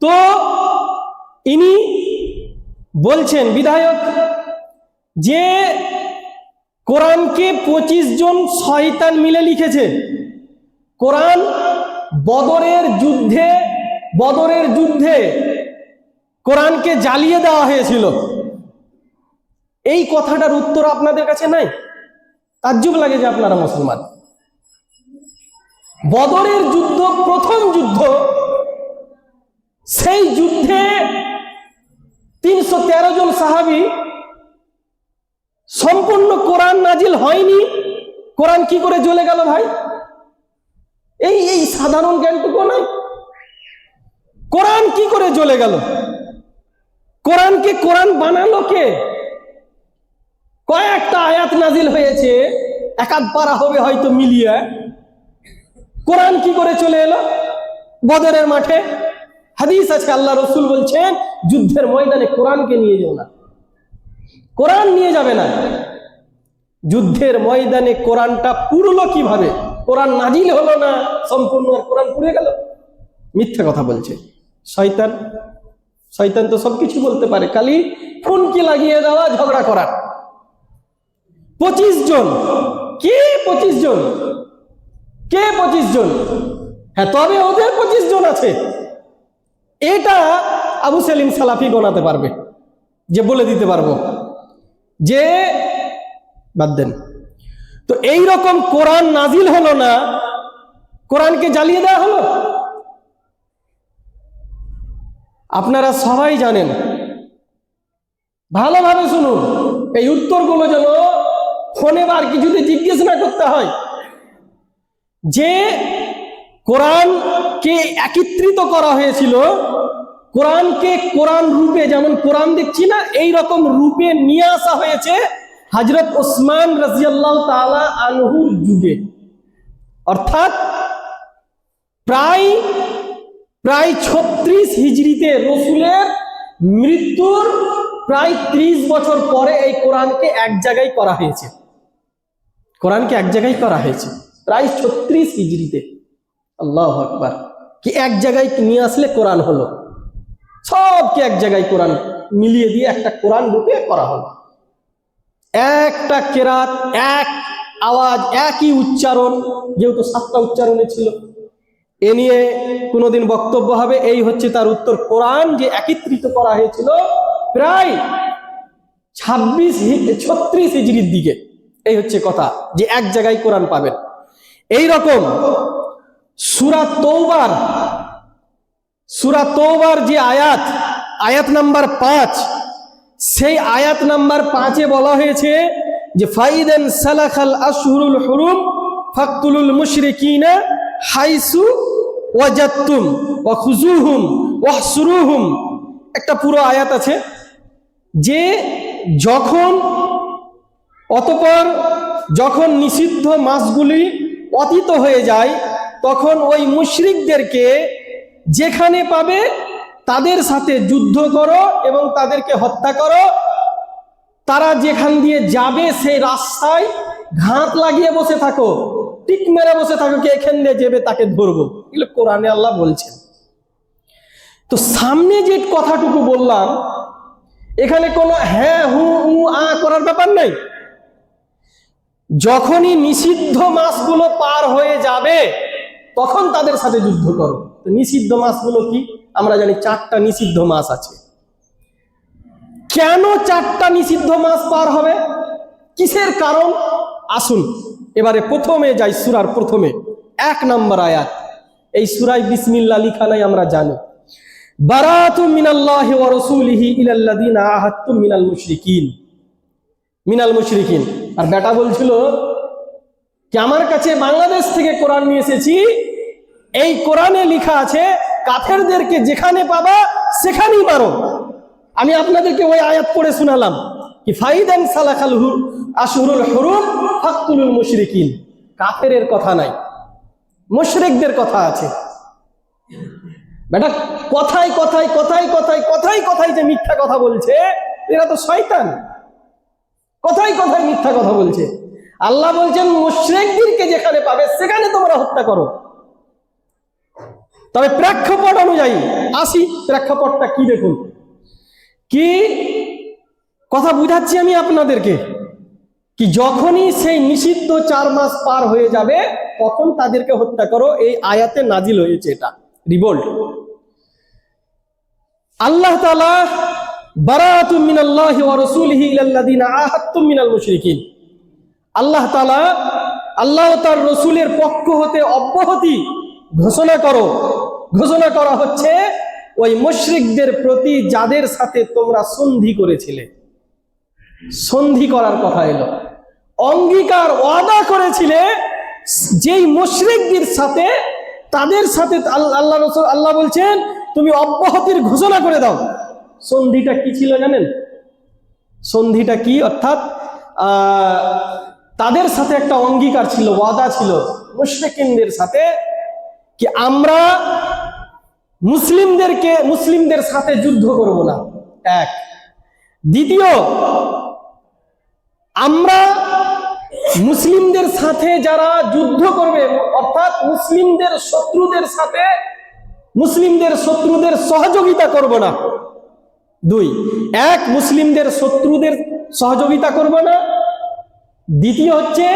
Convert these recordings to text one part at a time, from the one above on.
তো ইনি বলছেন বিধায়ক যে কোরআনকে 25 জন শয়তান মিলে লিখেছে। কোরআন বদরের যুদ্ধে কোরআনকে জ্বালিয়ে দেওয়া হয়েছিল। এই কথাটার উত্তর আপনাদের কাছে নাই? তাজ্জুব লাগে যে আপনারা মুসলমান। বদরের যুদ্ধ প্রথম যুদ্ধ, সেই যুদ্ধে 313 জন সাহাবী, সম্পূর্ণ কোরআন নাজিল হয়নি, কোরআন কি করে জ্বলে গেল ভাই? এই সাধারণ জ্ঞানটুকু নাই। কোরআন কি করে জ্বলে গেল? কোরআনকে কোরআন বানালো কে? কয়েকটা আয়াত নাজিল হয়েছে, একাধ পারা হবে হয়তো মিলিয়ে। কোরআন কি করে চলে এলো বদরের মাঠে? হাদিস আছে, আল্লাহ রসুল বলছেন যুদ্ধের ময়দানে কোরআনকে নিয়ে যাও না, কোরআন নিয়ে যাবে না। যুদ্ধের ময়দানে কোরআনটা পুরলো কিভাবে? কোরআন নাজিল হলো না, সম্পূর্ণ কোরআন পুড়ে গেল। মিথ্যা কথা বলছে শয়তান। শয়তান তো সবকিছু বলতে পারে, খালি ফুনকি লাগিয়ে দেওয়া, ঝগড়া করা। 25 জন, কে 25 জন? কে 25 জন? হ্যাঁ, তবে ওদের 25 জন আছে, এটা আবু সেলিম সালাফি গোনাতে পারবে, যে বলে দিতে পারবো যে বাদ দেন। তো এই রকম কোরআন নাজিল হলো না, কোরআনকে জ্বালিয়ে দেওয়া হলো। আপনারা সবাই জানেন, ভালোভাবে শুনুন, এই উত্তরগুলো যেন ফোনে বা আর কিছুতে জিজ্ঞেস না করতে হয়। যে কোরআনকে একত্রিত করা হয়েছিল, কোরআনকে কোরআন রূপে, যেমন কোরআন দেখছি না, এই রকম রূপে নিয়ে আসা হয়েছে হযরত ওসমান রাদিয়াল্লাহু তাআলা আনহুর যুগে। অর্থাৎ প্রায় 36 হিজরিতে, রসুলের মৃত্যুর প্রায় 30 বছর পরে এই কোরআনকে এক জায়গায় করা হয়েছে। কোরআনকে এক জায়গায় করা হয়েছে প্রায় 36 হিজরিতে। আল্লাহু আকবার! কি এক জায়গায় নিয়ে আসলে কোরআন হলো, সবকে এক জায়গায় কোরআন মিলিয়ে দিয়ে একটা কোরআন রূপে করা হলো। একটা কেরাত, এক আওয়াজ, একই উচ্চারণ, যেহেতু 7টা উচ্চারণে ছিল। এ নিয়ে কোনোদিন বক্তব্য হবে, এই হচ্ছে তার উত্তর। কোরআন যে একত্রিত করা হয়েছিল প্রায় 36 হিজরির দিকে, এই হচ্ছে কথা, যে এক জায়গায় কোরআন পাবেন। এই রকম সূরা তওবার যে আয়াত নাম্বার 5, সেই আয়াত নাম্বার 5-এ বলা হয়েছে যে ফাইদান সালাখাল আশহুরুল হুরুম ফাকতুলুল মুশরিকিনা হাইসু ওয়াজাদতুম ওয়া খুজুহুম ওয়াহসুরুহুম। একটা পুরো আয়াত আছে যে যখন নিষিদ্ধ মাসগুলি অতীত হয়ে যায়, তখন ওই মুশরিকদেরকে যেখানে পাবে তাদের সাথে যুদ্ধ করো এবং তাদেরকে হত্যা করো। তারা যেখান দিয়ে যাবে সেই রাস্তায় ঘাত লাগিয়ে বসে থাকো, টিক মেরে বসে থাকো, কে এখান দিয়ে যাবে তাকে ধরবো। এগুলো কোরআনে আল্লাহ বলছেন। তো সামনে যে কথাটুকু বললাম, এখানে কোনো হ্যাঁ হু উ আ করার ব্যাপার নাই। যখনই নিষিদ্ধ মাসগুলো পার হয়ে যাবে তখন তাদের সাথে যুদ্ধ করো। তো নিষিদ্ধ মাসগুলো কি? আমরা জানি 4টা নিষিদ্ধ মাস আছে। কেন 4টা নিষিদ্ধ মাস পার হবে? কিসের কারণ? আসুন এবারে প্রথমে যাই, সূরার প্রথমে 1 নম্বর আয়াত। এই সূরায় বিসমিল্লাহ লিখা নাই, আমরা জানি। বারাতু মিনাল্লাহি ওয়া রাসূলিহি ইলাল্লাযিনা আহাদতুম মিনাল মুশরিকিন। আর বেটা বলছিল কি আমার কাছে বাংলাদেশ থেকে কোরআন নিয়ে এসেছি, এই কোরআনে লেখা আছে কাফেরদেরকে যেখানে পাবা সেখানেই মারো। আমি আপনাদেরকে ওই আয়াত পড়ে শোনালাম কি ফাইদান সালাখাল আশহুরুল হুরুম ফাকতুলুল মুশরিকিন। কাফেরের কথা নাই, মুশরিকদের কথা আছে। বেটা কথায় যে মিথ্যা কথা বলছে, এরা তো শয়তান। কথায় মিথ্যা কথা বলছে। আল্লাহ বলছেন মুশরিকদেরকে যেখানে পাবে সেখানে তোমরা হত্যা করো। তবে প্রেক্ষাপট অনুযায়ী আসি প্রেক্ষাপটটা কি দেখুন, কি কথা বুঝাচ্ছি আমি আপনাদেরকে, কি যখনই সেই নিষিদ্ধ 4 মাস পার হয়ে যাবে তখন তাদেরকে হত্যা করো, এই আয়াতে নাজিল হয়েছে এটা রিভোল্ট। আল্লাহ তাআলা বারাআতুম মিনাল্লাহি ওয়া রাসূলিহি ইলাল্লাযিনা আহাদতুম মিনাল মুশরিকিন, আল্লাহ তাআলা আল্লাহ ও তার রাসূলের পক্ষ হতে অব্যাহতি ঘোষণা করো। ঘোষণা করা হচ্ছে ওই মুশরিকদের প্রতি যাদের সাথে তোমরা সন্ধি করেছিলে। সন্ধি করার কথা এলো, অঙ্গীকার ওয়াদা করেছিলে যেই মুশরিকদের সাথে, তাদের সাথে আল্লাহ রাসূল আল্লাহ বলছেন তুমি অব্যাহতির ঘোষণা করে দাও। সন্ধিটা কি ছিল জানেন? সন্ধিটা কি? অর্থাৎ তাদের সাথে একটা অঙ্গীকার ছিল, ওয়াদা ছিল মুশরিকিনদের সাথে, কি আমরা মুসলিমদের সাথে যুদ্ধ করব না, এক। দ্বিতীয়, আমরা মুসলিমদের সাথে যারা যুদ্ধ করবে, অর্থাৎ মুসলিমদের শত্রুদের সহযোগিতা করব না। দুই, এক, মুসলিমদের শত্রুদের সহযোগিতা করব না। দ্বিতীয় হচ্ছে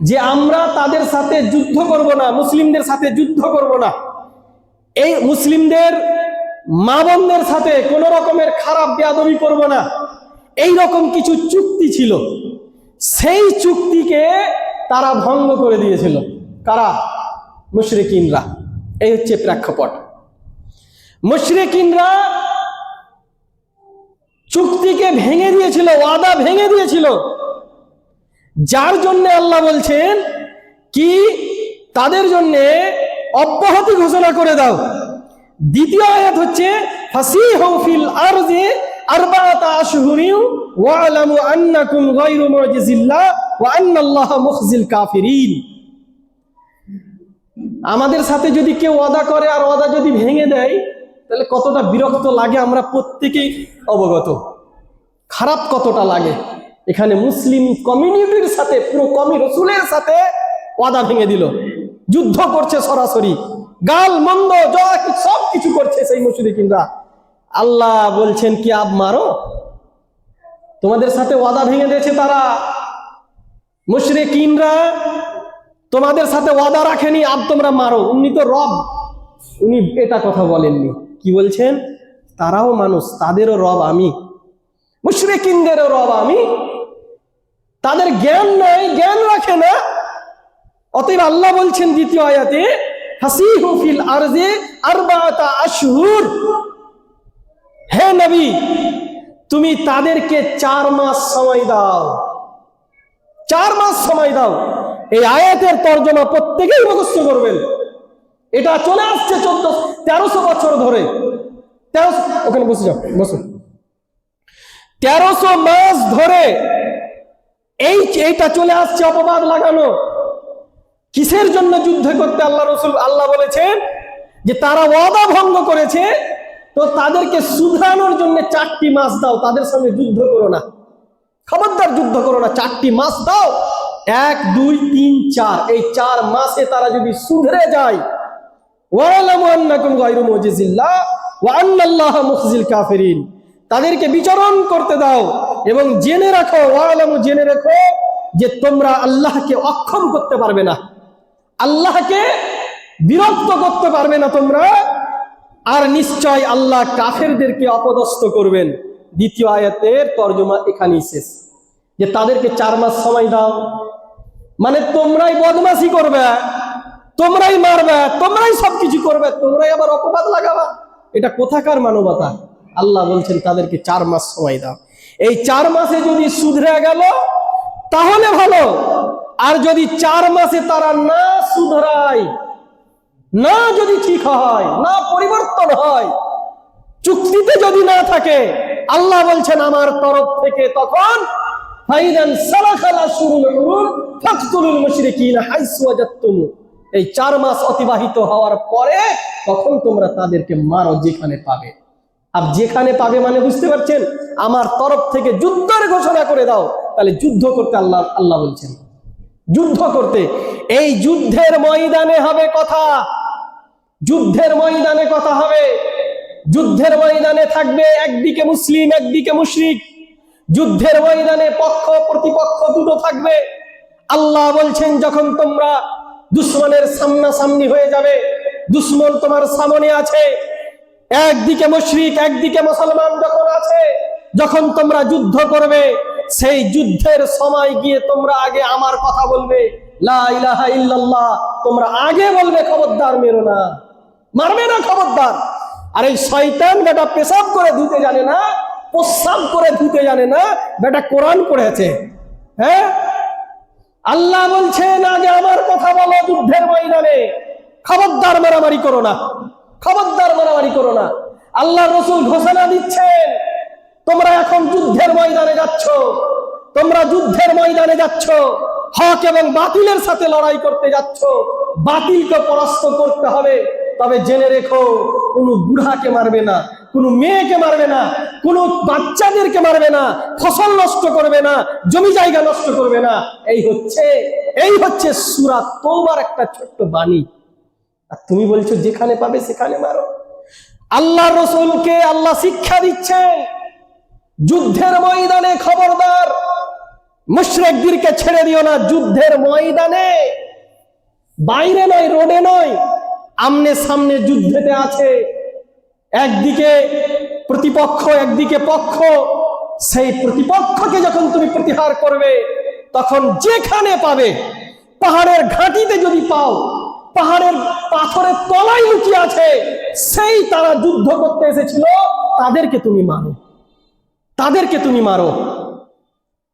যে আমরা তাদের সাথে যুদ্ধ করব না, মুসলিমদের সাথে যুদ্ধ করব না। এই মুসলিমদের মা বোনদের সাথে কোন রকমের খারাপ বেয়াদবি করব না, এই রকম কিছু চুক্তি ছিল। সেই চুক্তিকে তারা ভঙ্গ করে দিয়েছিল। কারা? মুশরিকিনরা। এই হচ্ছে প্রেক্ষাপট। মুশরিকিনরা চুক্তিকে ভেঙে দিয়েছিল, ওয়াদা ভেঙে দিয়েছিল, যার জন্য আল্লাহ বলছেন কি তাদের জন্য অব্যাহতি ঘোষণা করে দাও। দ্বিতীয় আয়াত হচ্ছে ফাসিহু ফিল আরদি আরবাআতা আশহুরিন ওয়া'লামু আন্নাকুম গায়রু মু'জিজিল্লাহ ওয়া আন্নাল্লাহা মুখজিল কাফিরিন। আমাদের সাথে যদি কেউ ওয়াদা করে আর ওয়াদা যদি ভেঙে দেয় তাহলে কতটা বিরক্ত লাগে আমরা প্রত্যেকেই অবগত। খারাপ কতটা লাগে। এখানে মুসলিম কমিউনিটির সাথে, পুরো রাসূলের সাথে ওয়াদা ভেঙে দিল, যুদ্ধ করছে সরাসরি, গাল মন্দ সব কিছু করছে সেই মুশরিকিনরা। আল্লাহ বলছেন কি আব মারো, তোমাদের সাথে ওয়াদা ভেঙে দিয়েছে তারা। মুশরিকিনরা তোমাদের সাথে ওয়াদা রাখেনি, আব তোমরা মারো। উনি তো রব, উনি এটা কথা বলেননি। কি বলছেন? তারাও মানুষ, তাদেরও রব আমি, মুশরিকিনদেরও রব আমি। তাদের জ্ঞান নাই, জ্ঞান রাখে না। অতএব আল্লাহ বলছেন দ্বিতীয় আয়াতে ফাসিহু ফিল আরদি আরবাআতা আশহুর, হে নবী তুমি তাদেরকে 4 মাস সময় দাও। 4 মাস সময় দাও। এই আয়াতের তরজমা প্রত্যেকেই মুখস্থ করবেন। এটা চলে আসছে 1300 বছর ধরে। 1300, ওখানে বসে যাও, বসো। 1300 মাস ধরে এইটা চলে আসছে অপবাদ লাগানো। কিসের জন্য যুদ্ধ করতে আল্লাহ বলেছেন যে তারা ওয়াদা ভঙ্গ করেছে, তো তাদেরকে শুধরানোর জন্য 4টি মাস দাও, তাদের সঙ্গে যুদ্ধ করো না, খবরদার যুদ্ধ করো না, 4টি মাস দাও। 1 2 3 4, এই 4 মাসে তারা যদি শুধরে যায়, ওয়া'লামু আন্নাকুম গায়রু মু'জিজিল্লাহ ওয়া আন্নাল্লাহা মুখজিল কাফিরিন, তাদেরকে বিচরণ করতে দাও এবং জেনে রাখো, ওয়া'লামু জেনে রাখো যে তোমরা আল্লাহকে অক্ষম করতে পারবে না, আল্লাহকে বিরক্ত করতে পারবে না তোমরা, আর নিশ্চয় আল্লাহ কাফেরদেরকে অপদস্থ করবেন। দ্বিতীয় আয়াতের তরজমা এখানেই শেষ, যে তাদেরকে 4 মাস সময় দাও, মানে তোমরাই বদমাশি করবে, তোমরাই মারবে, তোমরাই সবকিছু করবে, তোমরাই আবার অপবাদ লাগাবা। এটা কোথাকার মানবতা? আল্লাহ বলছেন তাদেরকে 4 মাস সময় দাও। এই 4 মাসে যদি শুধরে গেল তাহলে ভালো, আর যদি 4 মাসে তারা না শুধরায়, না যদি ঠিক হয়, না পরিবর্তন হয়, চুক্তিতে যদি না থাকে, আল্লাহ বলছেন আমার তরফ থেকে তখন ফাইদান সালাখাল আশহুরুল হুরুম ফাকতুলুল মুশরিকিনা হাইসু ওয়াজাদতুম, এই 4 মাস অতিবাহিত হওয়ার পরে তখন তোমরা তাদেরকে মারো যেখানে পাবে। আর যেখানে পাবে মানে বুঝতে পারছেন, আমার তরফ থেকে যুদ্ধের ঘোষণা করে দাও। তাহলে যুদ্ধ করতে আল্লাহ বলছেন, যুদ্ধ করতে। এই যুদ্ধের ময়দানে হবে কথা, যুদ্ধের ময়দানে কথা হবে। যুদ্ধের ময়দানে থাকবে একদিকে মুসলিম একদিকে মুশরিক, যুদ্ধের ময়দানে পক্ষ প্রতিপক্ষ দুটো থাকবে। আল্লাহ বলছেন যখন তোমরা দুশ্মনের সামনাসামনি হয়ে যাবে, দুশ্মন তোমার সামনে আছে, একদিকে মুশরিক একদিকে মুসলমান যখন আছে, যখন তোমরা যুদ্ধ করবে, সেই যুদ্ধের সময় গিয়ে তোমরা আগে আমার কথা বলবে, লা ইলাহা ইল্লাল্লাহ, তোমরা আগে বলবে, খবরদার মেরো না, মারবে না, খবরদার। আর এই শয়তান বেটা পেশাব করে ধুতে জানে না, প্রস্রাব করে ধুতে জানে না, বেটা কোরআন পড়েছে। হ্যাঁ, আল্লাহ বলছেন আগে আমার কথা বলো যুদ্ধের ময়দানে, খবরদার মারামারি করো না, খবরদার মারামারি করো না। আল্লাহ রসুল ঘোষণা দিচ্ছেন তোমরা এখন যুদ্ধের ময়দানে যাচ্ছ, তোমরা যুদ্ধের ময়দানে যাচ্ছ, হক এবং বাতিলের সাথে লড়াই করতে যাচ্ছ, বাতিলকে পরাস্ত করতে হবে। তবে জেনে রেখো, কোনো বুড়াকে মারবে না, কোনো মেয়েকে মারবে না, কোনো বাচ্চাদেরকে মারবে না, ফসল নষ্ট করবে না, জমি জায়গা নষ্ট করবে না। এই হচ্ছে সূরা তওবার একটা ছোট্ট বাণী। আর তুমি বলছো যেখানে পাবে সেখানে মারো। আল্লাহ রসুলকে আল্লাহ শিক্ষা দিচ্ছেন যুদ্ধের ময়দানে খবরদার মুশরিকদেরকে ছেড়ে দিও না। যুদ্ধের ময়দানে, বাইরে নয়, রোডে নয়, আমনে সামনে যুদ্ধেতে আছে, একদিকে প্রতিপক্ষ একদিকে পক্ষ। সেই প্রতিপক্ষকে যখন তুমি প্রতিহার করবে, তখন যেখানে পাবে, পাহাড়ের ঘাঁটিতে যদি পাও, পাহাড়ের পাথরের তলায় লুকিয়ে আছে, সেই তারা যুদ্ধ করতে এসেছিল, তাদেরকে তুমি মারো, তাদেরকে তুমি মারো।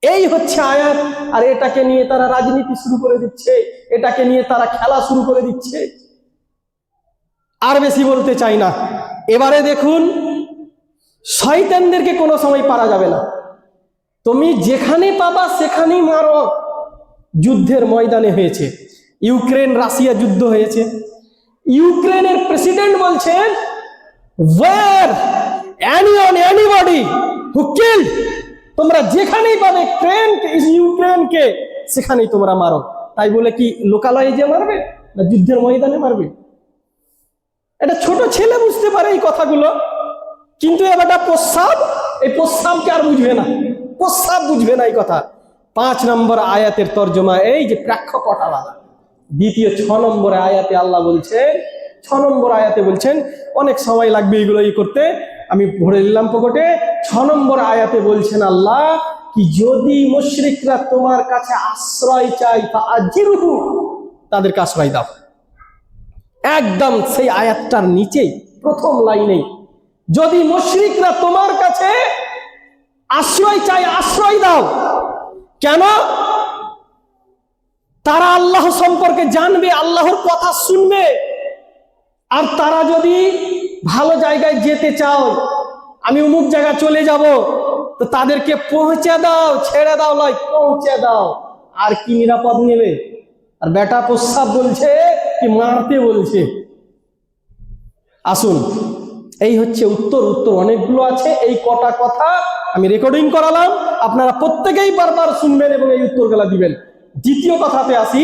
এই হচ্ছে আয়াত। আর এটাকে নিয়ে তারা রাজনীতি শুরু করে দিচ্ছে, এটাকে নিয়ে তারা খেলা শুরু করে দিচ্ছে। আর বেশি বলতে চাই না। এবারে দেখুন, শয়তানদেরকে কোনো সময় পারা যাবে না, তুমি যেখানে পাবা সেখানেই মারো। যুদ্ধের ময়দানে হয়েছে, ইউক্রেন রাশিয়া যুদ্ধ হয়েছে, ইউক্রেনের প্রেসিডেন্ট বলছেন, ওয়ার এনিবডি হু কিল্ড, তোমরা যেখানেই পাবে ইউক্রেনকে, সেখানেই তোমরা মারো। তাই বলে কি লোকালয়ে যে মারবে, না যুদ্ধের ময়দানে মারবে? এটা ছোট ছেলে বুঝতে পারে এই কথাগুলো, কিন্তু এবারটা প্রস্রাব, এই প্রস্রাবকে আর বুঝবে না, প্রস্রাব বুঝবে না এই কথা। 5 নম্বর আয়াতের তর্জমা এই যে প্রেক্ষাপট আলাদা। দ্বিতীয় 6 নম্বর আয়াতে আল্লাহ বলছেন, 6 নম্বর আয়াতে বলছেন, অনেক সময় লাগবে এগুলো করতে, আমি ভরে নিলাম পকেটে। 6 নম্বর আয়াতে বলছেন আল্লাহ কি, যদি মুশরিকরা তোমার কাছে আশ্রয় চায় ফাআজিরহু, তাদেরকে আশ্রয় দাও। একদম সেই আয়াতটার নিচেই প্রথম লাইনেই, যদি মুশরিকরা তোমার কাছে আশ্রয় চায়, আশ্রয় দাও। কেন? তারা আল্লাহ সম্পর্কে জানবে, আল্লাহর কথা শুনবে। আর তারা যদি ভালো জায়গায় যেতে চাও, আমি অমুক জায়গা চলে যাব, তো তাদেরকে পৌঁছে দাও, ছেড়ে দাও নয়, পৌঁছে দাও। আর কি নিরাপদ নেবে? আর বেটা প্রস্তাব বলছে কি মারতে বলছে। আসুন, এই হচ্ছে উত্তর অনেকগুলো আছে, এই কটা কথা আমি রেকর্ডিং করালাম, আপনারা প্রত্যেকেই বারবার শুনবেন এবং এই উত্তরগুলো দিবেন। দ্বিতীয় কথাতে আসি,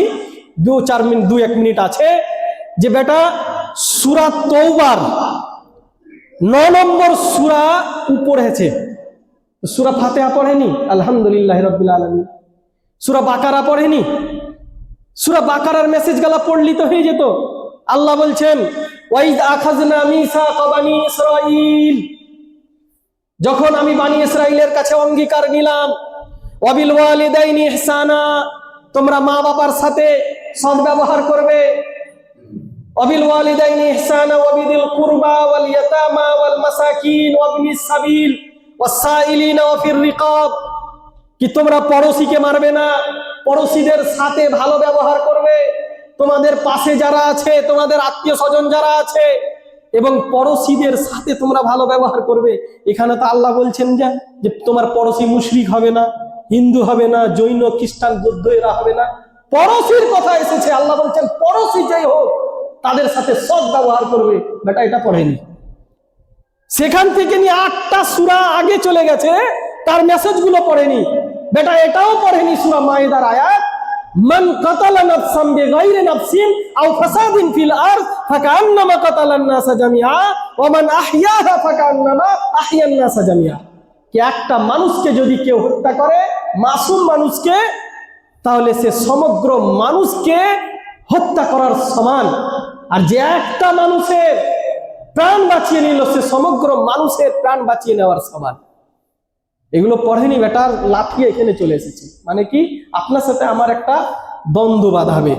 2-1 মিনিট আছে, যে বেটা সূরা তওবার 9 নম্বর সূরা পড়েছে। সূরা ফাতিহা পড়েনি, আলহামদুলিল্লাহি রাব্বিল আলামিন। সূরা বাকারা পড়েনি, সূরা বাকারার মেসেজ গালা পড়লি তো হয়ে যেত। আল্লাহ বলছেন, ওয়াইজ আখাযনা মিসাকা বানি ইসরাঈল, যখন আমি বানি ইসরাঈলের কাছে অঙ্গীকার নিলাম, ওয়াবিল ওয়ালিদাইনি ইহসানা, তোমরা মা বাবার সাথে সৎ ব্যবহার করবে, ওয়াবিল ওয়ালিদাইনি ইহসানা ওয়াবিদিল কুরবা ওয়াল ইয়াতামা ওয়াল মাসাকিন ওয়াবনিস সাবিল ওয়াসাইলিনা ওয়া ফির রিকাব, কি তোমরা পড়োশীকে মারবে না, পড়োশীদের সাথে ভালো ব্যবহার করবে, তোমাদের পাশে যারা আছে, তোমাদের আত্মীয় স্বজন যারা আছে, এবং পড়োশীদের সাথে তোমরা ভালো ব্যবহার করবে। এখানে তো আল্লাহ বলছেন যে তোমার পড়োশী মুশরিক হবে না, হিন্দু হবে না, জৈন খ্রিস্টান বৌদ্ধ এরা হবে না। পড়োশীর কথা এসেছে, আল্লাহ বলছেন পড়োশী যাই হোক তাদের সাথে সৎ ব্যবহার করবে। বেটা এটা পড়েনি, সেখান থেকে নিয়ে 8টা সূরা আগে চলে গেছে, তার মেসেজগুলো পড়েনি। বেটা এটাও পড়েনি, সূরা মাইদার আয়াত, মান কাতালা নাফসান বিগাইরি নাফসিন আও ফাসাদিন ফিল আরদ ফাকান্নামা কাতালান নাসা জামিআ ওয়া মান আহইয়াহা ফাকান্নামা আহইয়ান নাসা জামিআ। কি একটা মানুষকে যদি কেউ হত্যা করে, মাসুম মানুষকে, তাহলে সে সমগ্র মানুষকে হত্যা করার সমান। আর যে একটা মানুষের প্রাণ বাঁচিয়ে নিল, সে সমগ্র মানুষের প্রাণ বাঁচিয়ে নেওয়ার সমান। এগুলো পড়েনি বেটার, লাফিয়ে এখানে চলে এসেছে। মানে কি, আপনার সাথে আমার একটা দ্বন্দ্ব বাঁধাবে।